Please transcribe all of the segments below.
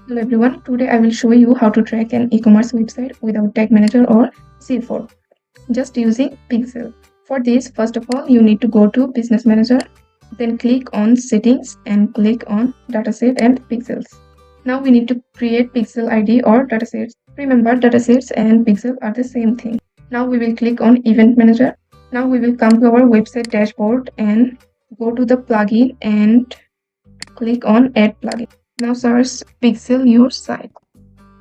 Hello everyone, today I will show you how to track an e-commerce website without Tag Manager or GA4, just using Pixel. For this, first of all, you need to go to Business Manager, then click on Settings and click on Dataset and Pixels. Now we need to create Pixel ID or datasets. Remember, datasets and Pixel are the same thing. Now we will click on Event Manager. Now we will come to our website dashboard and go to the plugin and click on Add Plugin. Now search Pixel Your Site.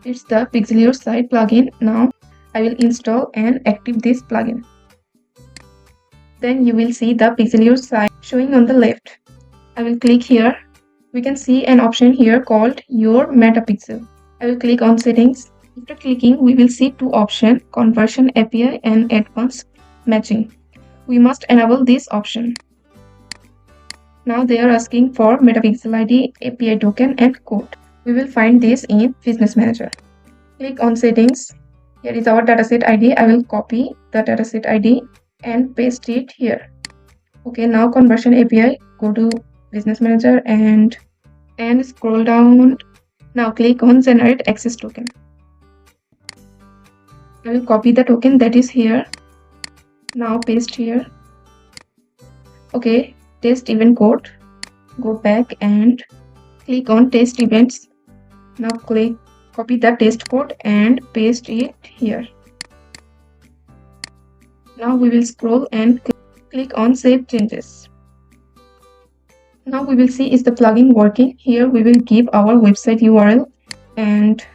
It's the Pixel Your Site plugin. Now I will install and active this plugin. Then you will see the Pixel Your Site showing on the left. I will click here. We can see an option here called Your Metapixel. I will click on Settings. After clicking, we will see two options, Conversion API and Advanced Matching. We must enable this option. Now they are asking for Metapixel ID, API token and code. We will find this in Business Manager. Click on Settings. Here is our dataset ID. I will copy the dataset ID and paste it here. Okay, now Conversion API. Go to Business Manager and scroll down. Now click on Generate Access Token. I will copy the token that is here. Now paste here. Okay, test event code. Go back and click on test events. Now copy the test code and paste it here. Now we will scroll and click on save changes. Now we will see is the plugin working. Here we will give our website URL and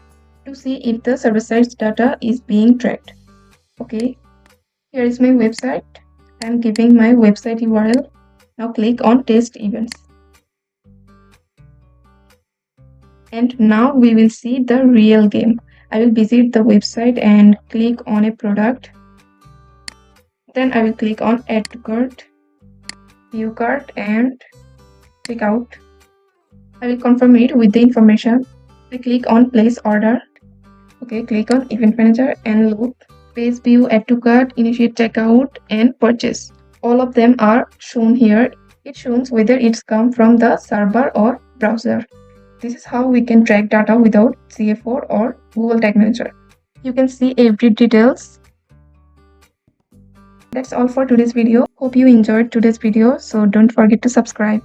to see if the server-side data is being tracked. Okay, here is my website. I am giving my website URL. Now click on test events. And now we will see the real game. I will visit the website and click on a product. Then I will click on add to cart, view cart and check out. I will confirm it with the information. I click on place order. Okay, click on event manager and loop, page view, add to cart, initiate checkout and purchase. All of them are shown here. It shows whether it's come from the server or browser. This is how we can track data without GA4 or Google Tag Manager. You can see every details. That's all for today's video. Hope you enjoyed today's video, so don't forget to subscribe.